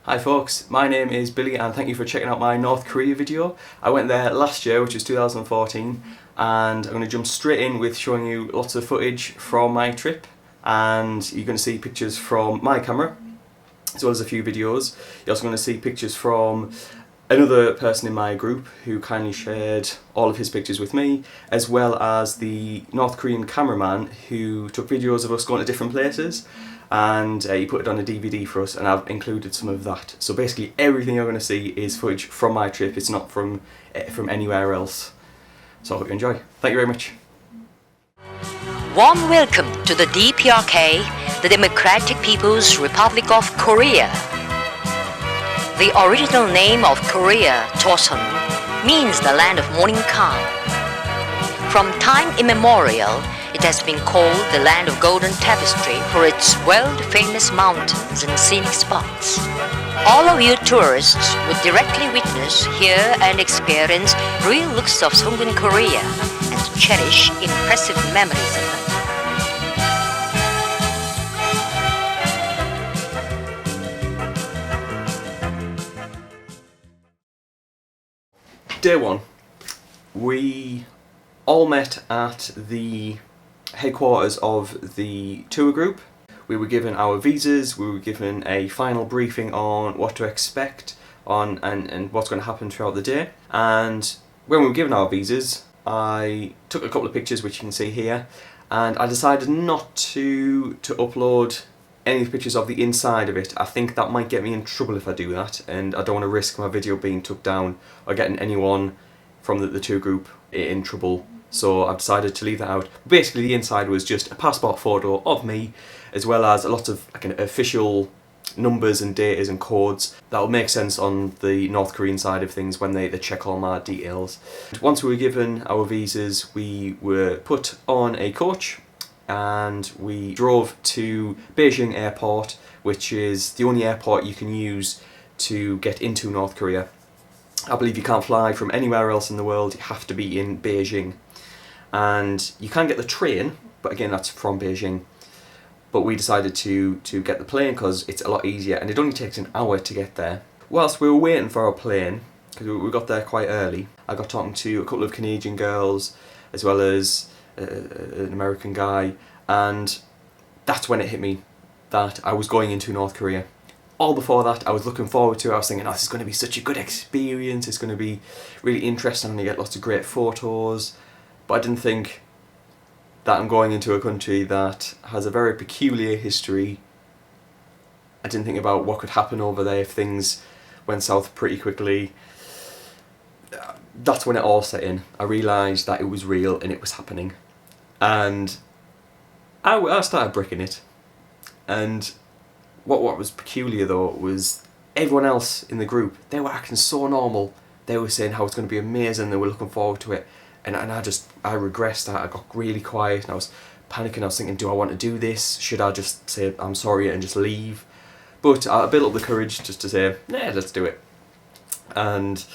Hi folks, my name is Billy and thank you for checking out my North Korea video. I went there last year, which was 2014, and I'm going to jump straight in with showing you lots of footage from my trip, and you're going to see pictures from my camera as well as a few videos. You're also going to see pictures from another person in my group who kindly shared all of his pictures with me, as well as the North Korean cameraman who took videos of us going to different places, and he put it on a DVD for us, and I've included some of that. So basically everything you're going to see is footage from my trip, it's not from anywhere else. So I hope you enjoy. Thank you very much. Warm welcome to the DPRK, the Democratic People's Republic of Korea. The original name of Korea, Joseon, means the land of morning calm. From time immemorial, it has been called the land of golden tapestry for its world-famous mountains and scenic spots. All of you tourists would directly witness, hear and experience real looks of Songun Korea and cherish impressive memories of it. Day one, we all met at the headquarters of the tour group. We were given our visas, we were given a final briefing on what to expect on and what's going to happen throughout the day. And when we were given our visas, I took a couple of pictures which you can see here, and I decided not to upload any pictures of the inside of it. I think that might get me in trouble if I do that, and I don't want to risk my video being took down or getting anyone from the tour group in trouble. So I've decided to leave that out. Basically the inside was just a passport photo of me, as well as a lot of official numbers and datas and codes that will make sense on the North Korean side of things when they check all my details. Once we were given our visas, we were put on a coach and we drove to Beijing Airport, which is the only airport you can use to get into North Korea. I believe you can't fly from anywhere else in the world, you have to be in Beijing. And you can get the train, but again that's from Beijing. But we decided to get the plane because it's a lot easier, and it only takes an hour to get there. Whilst we were waiting for our plane, because we got there quite early, I got talking to a couple of Canadian girls as well as an American guy, and that's when it hit me that I was going into North Korea. All before that I was looking forward to it. I was thinking, oh, this is going to be such a good experience, it's going to be really interesting, I'm going to get lots of great photos. But I didn't think that I'm going into a country that has a very peculiar history. I didn't think about what could happen over there if things went south pretty quickly. That's when it all set in. I realised that it was real and it was happening. And I started bricking it. And what was peculiar though was everyone else in the group, they were acting so normal. They were saying how it's going to be amazing, they were looking forward to it. And I regressed, I got really quiet and I was panicking. I was thinking, do I want to do this? Should I just say I'm sorry and just leave? But I built up the courage just to say, nah, let's do it. And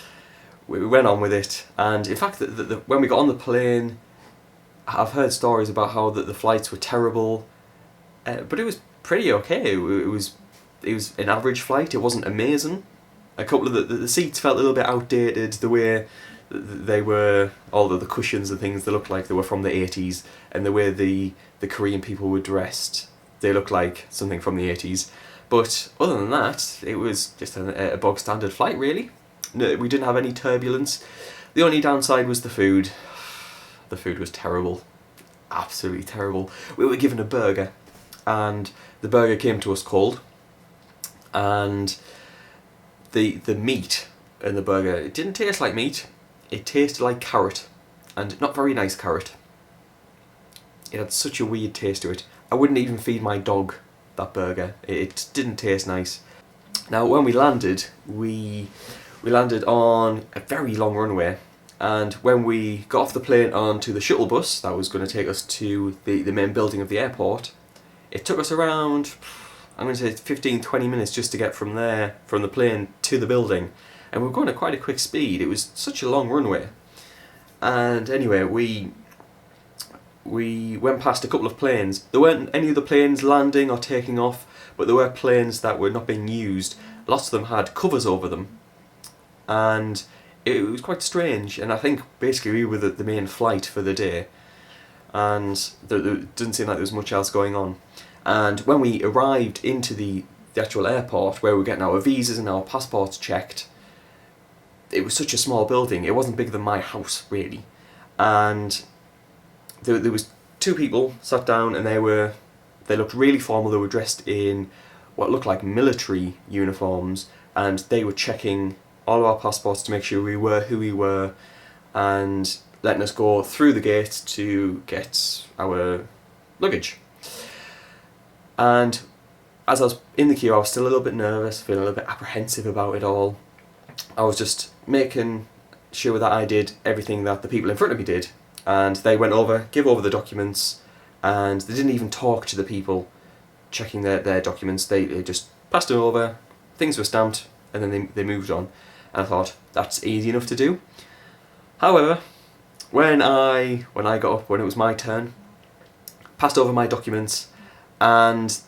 we went on with it. And in fact, when we got on the plane, I've heard stories about how the flights were terrible, but it was pretty okay. It was an average flight. It wasn't amazing. A couple of the seats felt a little bit outdated. The way they were, all the cushions and things, they looked like they were from the 80s, and the way the Korean people were dressed, they looked like something from the 80s. But other than that, it was just a bog standard flight really. No, we didn't have any turbulence. The only downside was the food. The food was terrible, absolutely terrible. We were given a burger, and the burger came to us cold, and the meat in the burger, it didn't taste like meat. It tasted like carrot, and not very nice carrot. It had such a weird taste to it. I wouldn't even feed my dog that burger. It didn't taste nice. Now when we landed, we landed on a very long runway, and when we got off the plane onto the shuttle bus that was going to take us to the main building of the airport, it took us around, I'm going to say 15-20 minutes just to get from the plane to the building. And we were going at quite a quick speed. It was such a long runway. And anyway, we went past a couple of planes. There weren't any of the planes landing or taking off, but there were planes that were not being used. Lots of them had covers over them, and it was quite strange. And I think basically we were the main flight for the day, and there didn't seem like there was much else going on. And when we arrived into the actual airport where we were getting our visas and our passports checked, it was such a small building. It wasn't bigger than my house, really. And there was two people sat down, and they looked really formal. They were dressed in what looked like military uniforms, and they were checking all of our passports to make sure we were who we were, and letting us go through the gate to get our luggage. And as I was in the queue, I was still a little bit nervous, feeling a little bit apprehensive about it all. I was just making sure that I did everything that the people in front of me did, and they went over, gave over the documents, and they didn't even talk to the people checking their documents. They just passed it over, things were stamped, and then they moved on. And I thought, that's easy enough to do. However, when I got up, when it was my turn, passed over my documents, and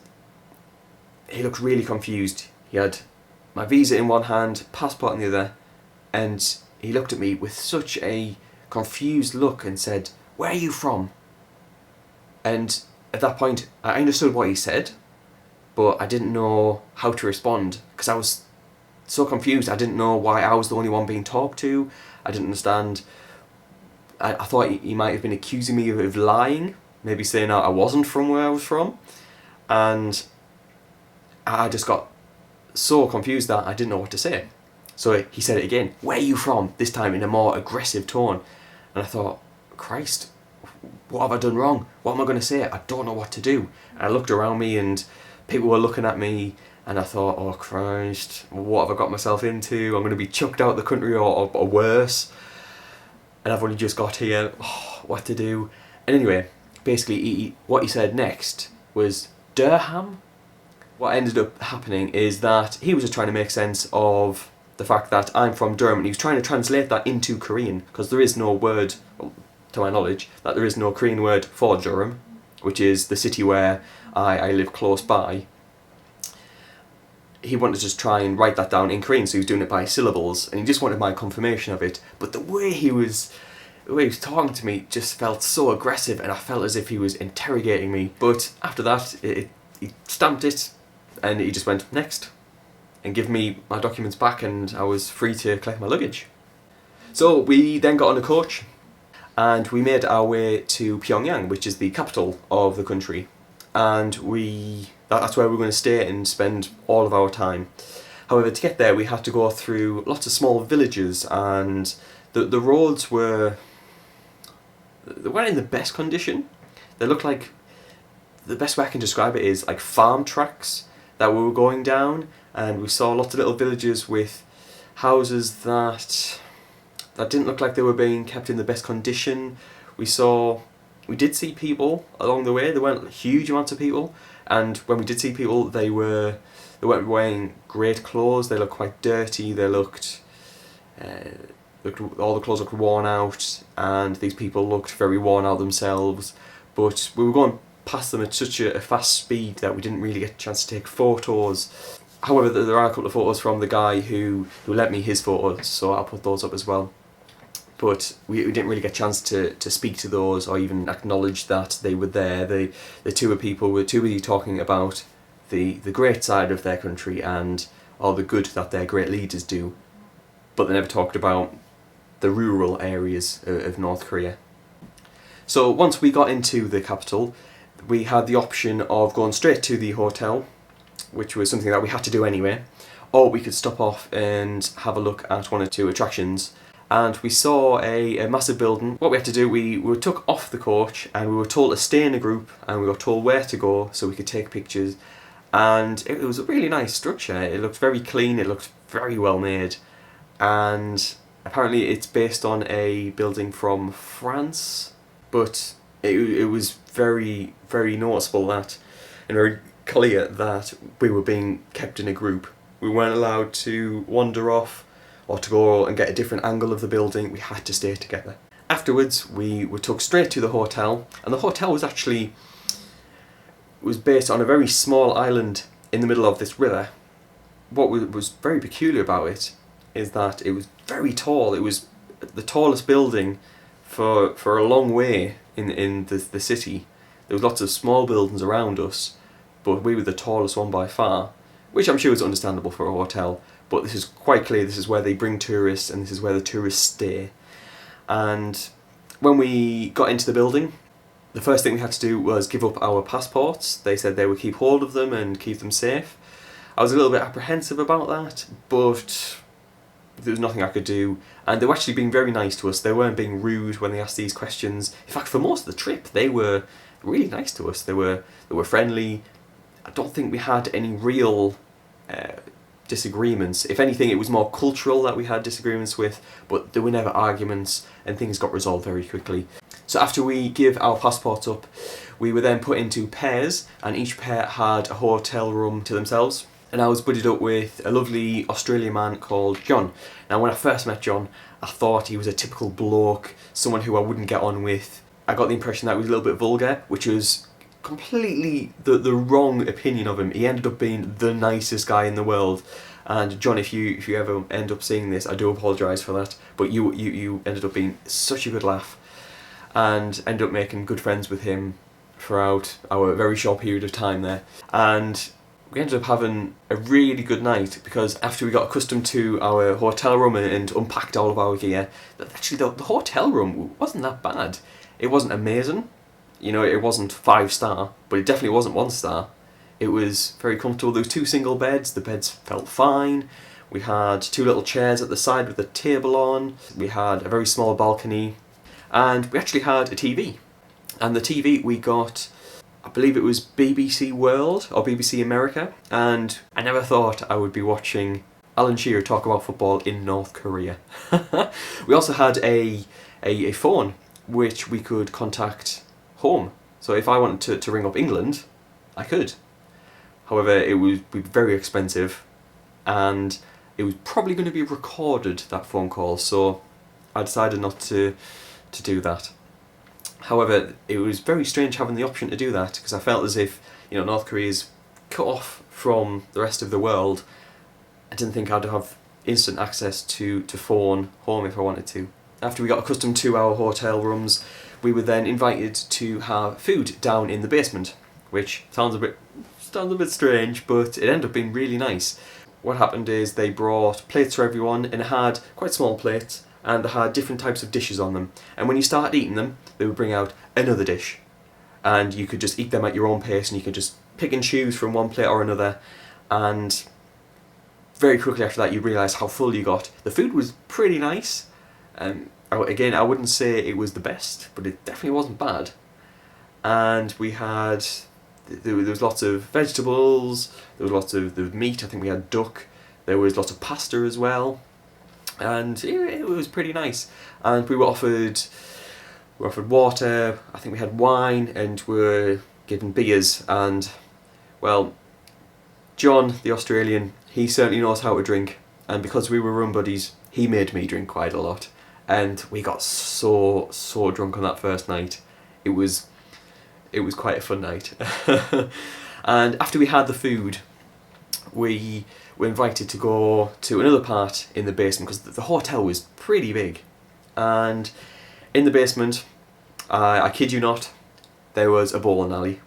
he looked really confused. He had my visa in one hand, passport in the other, and he looked at me with such a confused look and said, "Where are you from?" And at that point, I understood what he said, but I didn't know how to respond, because I was so confused. I didn't know why I was the only one being talked to. I didn't understand. I thought he might have been accusing me of lying, maybe saying I wasn't from where I was from, and I just got so confused that I didn't know what to say. So he said it again, "Where are you from?" this time in a more aggressive tone. And I thought, Christ, what have I done wrong? What am I going to say? I don't know what to do. And I looked around me, and people were looking at me, and I thought, oh Christ, what have I got myself into? I'm going to be chucked out of the country or worse. And I've only just got here, what to do? And anyway, basically what he said next was Durham. What ended up happening is that he was just trying to make sense of the fact that I'm from Durham, and he was trying to translate that into Korean, because there is no word, to my knowledge, that there is no Korean word for Durham, which is the city where I live close by. He wanted to just try and write that down in Korean, so he was doing it by syllables, and he just wanted my confirmation of it. But the way he was talking to me just felt so aggressive, and I felt as if he was interrogating me. But after that, he stamped it, and he just went, "Next," and give me my documents back, and I was free to collect my luggage. So we then got on a coach, and we made our way to Pyongyang, which is the capital of the country, and that's where we were going to stay and spend all of our time. However, to get there we had to go through lots of small villages, and the roads weren't in the best condition. They looked like, the best way I can describe it is like farm tracks that we were going down, and we saw lots of little villages with houses that didn't look like they were being kept in the best condition. We did see people along the way. There weren't huge amounts of people, and when we did see people, they weren't wearing great clothes. They looked quite dirty. They looked all the clothes looked worn out, and these people looked very worn out themselves. But we were going past them at such a fast speed that we didn't really get a chance to take photos. However, there are a couple of photos from the guy who lent me his photos, so I'll put those up as well. But we didn't really get a chance to speak to those or even acknowledge that they were there. The two people were too busy talking about the great side of their country and all the good that their great leaders do, but they never talked about the rural areas of North Korea. So once we got into the capital, we had the option of going straight to the hotel, which was something that we had to do anyway, or we could stop off and have a look at one or two attractions. And we saw a massive building. What we had to do, we were took off the coach, and we were told to stay in a group, and we were told where to go so we could take pictures. And it was a really nice structure. It looked very clean, it looked very well made, and apparently it's based on a building from France, but it was very, very noticeable that, and very clear that we were being kept in a group. We weren't allowed to wander off or to go and get a different angle of the building. We had to stay together. Afterwards, we were took straight to the hotel, and the hotel was based on a very small island in the middle of this river. What was very peculiar about it is that it was very tall. It was the tallest building for a long way in the city. There was lots of small buildings around us, but we were the tallest one by far, which I'm sure is understandable for a hotel, but this is quite clear this is where they bring tourists and this is where the tourists stay. And when we got into the building, the first thing we had to do was give up our passports. They said they would keep hold of them and keep them safe. I was a little bit apprehensive about that, but there was nothing I could do, and they were actually being very nice to us. They weren't being rude when they asked these questions. In fact, for most of the trip, they were really nice to us. They were friendly. I don't think we had any real disagreements. If anything, it was more cultural that we had disagreements with, but there were never arguments, and things got resolved very quickly. So after we give our passports up, we were then put into pairs, and each pair had a hotel room to themselves. And I was buddied up with a lovely Australian man called John. Now, when I first met John, I thought he was a typical bloke, someone who I wouldn't get on with. I got the impression that he was a little bit vulgar, which was completely the wrong opinion of him. He ended up being the nicest guy in the world. And John, if you ever end up seeing this, I do apologise for that. But you ended up being such a good laugh, and ended up making good friends with him throughout our very short period of time there. And we ended up having a really good night, because after we got accustomed to our hotel room and unpacked all of our gear, actually the hotel room wasn't that bad. It wasn't amazing, it wasn't 5-star, but it definitely wasn't 1-star. It was very comfortable. There was 2 single beds, the beds felt fine. We had 2 little chairs at the side with a table on. We had a very small balcony, and we actually had a TV. And the TV we got, I believe it was BBC World or BBC America, and I never thought I would be watching Alan Shearer talk about football in North Korea. We also had a phone which we could contact home. So if I wanted to ring up England, I could. However, it would be very expensive, and it was probably going to be recorded, that phone call, so I decided not to do that. However, it was very strange having the option to do that, because I felt as if North Korea's cut off from the rest of the world. I didn't think I'd have instant access to phone home if I wanted to. After we got accustomed to our hotel rooms, we were then invited to have food down in the basement, which sounds a bit strange, but it ended up being really nice. What happened is they brought plates for everyone, and it had quite small plates, and they had different types of dishes on them. And when you started eating them, they would bring out another dish, and you could just eat them at your own pace, and you could just pick and choose from one plate or another. And very quickly after that, you realise how full you got. The food was pretty nice. Again, I wouldn't say it was the best, but it definitely wasn't bad. And we had, there was lots of vegetables, there was lots of meat. I think we had duck. There was lots of pasta as well. And it was pretty nice. And we were offered water, I think we had wine, and we were given beers. And, well, John, the Australian, he certainly knows how to drink. And because we were room buddies, he made me drink quite a lot. And we got so drunk on that first night. It was quite a fun night. And after we had the food, we were invited to go to another part in the basement, because the hotel was pretty big. And in the basement, I kid you not, there was a bowling alley.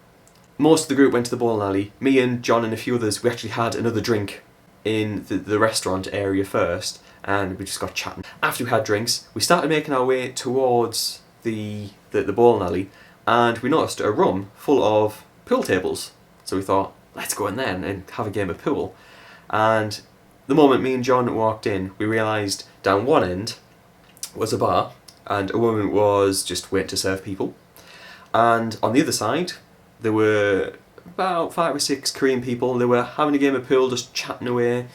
Most of the group went to the bowling alley. Me and John and a few others, we actually had another drink in the restaurant area first, and we just got chatting. After we had drinks, we started making our way towards the bowling alley, and we noticed a room full of pool tables. So we thought, let's go in there and have a game of pool. And the moment me and John walked in, we realised down one end was a bar, and a woman was just waiting to serve people. And on the other side, there were about 5 or 6 Korean people. They were having a game of pool, just chatting away.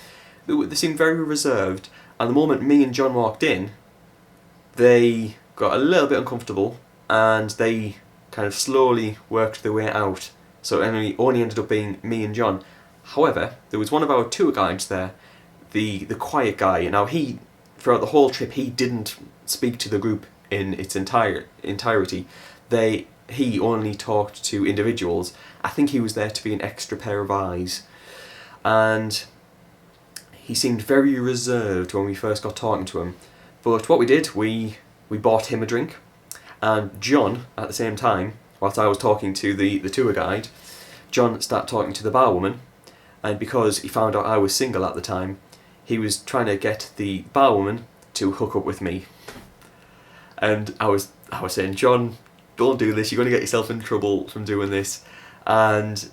They seemed very reserved. And the moment me and John walked in, they got a little bit uncomfortable, and they kind of slowly worked their way out. So it only ended up being me and John. However, there was one of our tour guides there, the quiet guy. Now he, throughout the whole trip, he didn't speak to the group in its entirety. He only talked to individuals. I think he was there to be an extra pair of eyes. and he seemed very reserved when we first got talking to him. But what we did, we bought him a drink, and John, at the same time, whilst I was talking to the tour guide, John started talking to the barwoman, and because he found out I was single at the time, he was trying to get the barwoman to hook up with me. And I was saying, John, don't do this, you're going to get yourself in trouble from doing this. And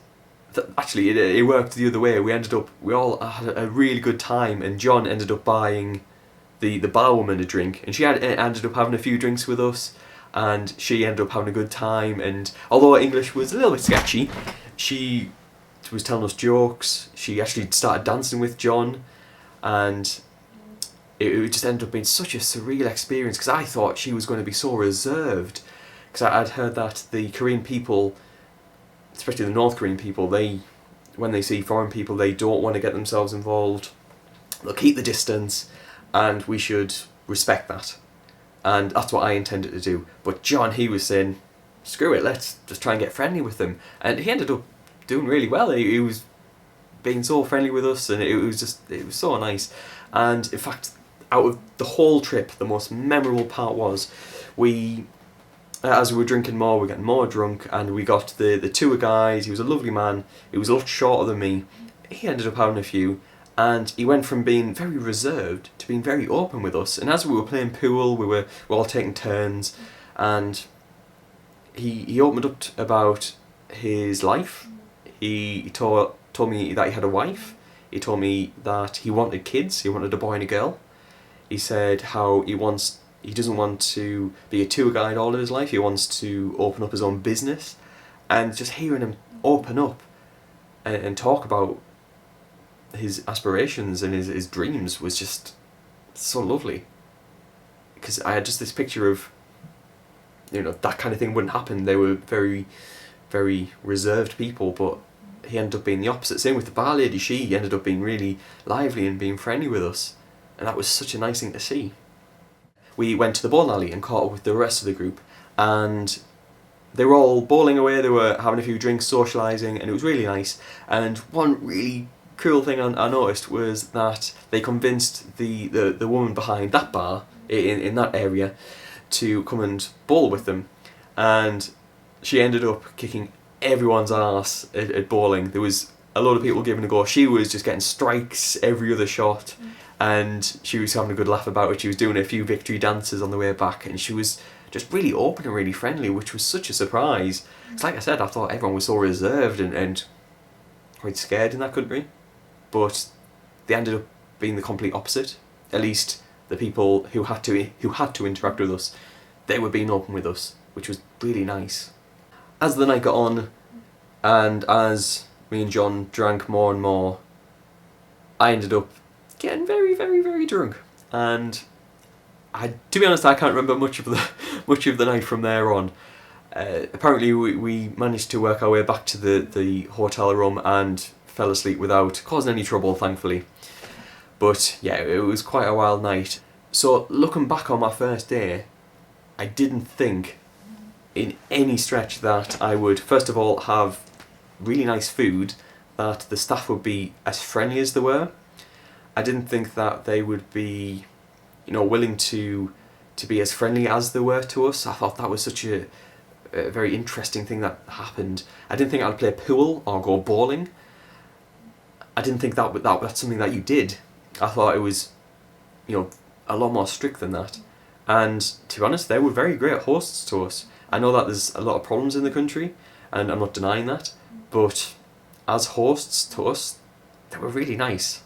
actually it worked the other way. We all had a really good time, and John ended up buying the barwoman a drink, and she ended up having a few drinks with us, and she ended up having a good time. And although her English was a little bit sketchy, she was telling us jokes. She actually started dancing with John, and it just ended up being such a surreal experience, because I thought she was going to be so reserved, because I'd heard that the Korean people, especially the North Korean people, when they see foreign people, they don't want to get themselves involved. They'll keep the distance, and we should respect that. And that's what I intended to do. But John, he was saying, screw it, let's just try and get friendly with them. And he ended up doing really well. He was being so friendly with us, and it was so nice. And in fact, out of the whole trip, the most memorable part was as we were drinking more, we were getting more drunk, and we got the tour guide. He was a lovely man. He was a lot shorter than me. He ended up having a few, and he went from being very reserved to being very open with us. And as we were playing pool, we were all taking turns, and he opened up about his life. He told me that he had a wife. He told me that he wanted kids. He wanted a boy and a girl. He said how he doesn't want to be a tour guide all of his life. He wants to open up his own business. And just hearing him open up and talk about his aspirations and his dreams was just so lovely. Because I had just this picture of, that kind of thing wouldn't happen. They were very, very reserved people, but he ended up being the opposite. Same with the bar lady. She ended up being really lively and being friendly with us. And that was such a nice thing to see. We went to the bowling alley and caught up with the rest of the group, and they were all bowling away. They were having a few drinks, socialising, and it was really nice. And one really cool thing I noticed was that they convinced the woman behind that bar in that area to come and bowl with them, and she ended up kicking everyone's arse at bowling. There was a lot of people giving a go. She was just getting strikes every other shot, and she was having a good laugh about it. She was doing a few victory dances on the way back, and she was just really open and really friendly, which was such a surprise. It's like I said, I thought everyone was so reserved and quite scared in that country, but they ended up being the complete opposite. At least the people who had to interact with us, they were being open with us, which was really nice. As the night got on, and as me and John drank more and more, I ended up getting very, very, very drunk. And to be honest, I can't remember much of the night from there on. Apparently, we managed to work our way back to the hotel room and fell asleep without causing any trouble, thankfully. But yeah, it was quite a wild night. So looking back on my first day, I didn't think in any stretch that I would, first of all, have really nice food, that the staff would be as friendly as they were. I didn't think that they would be, willing to be as friendly as they were to us. I thought that was such a very interesting thing that happened. I didn't think I'd play pool or go bowling. I didn't think that's something that you did. I thought it was, a lot more strict than that. And to be honest, they were very great hosts to us. I know that there's a lot of problems in the country, and I'm not denying that, but as hosts to us, they were really nice.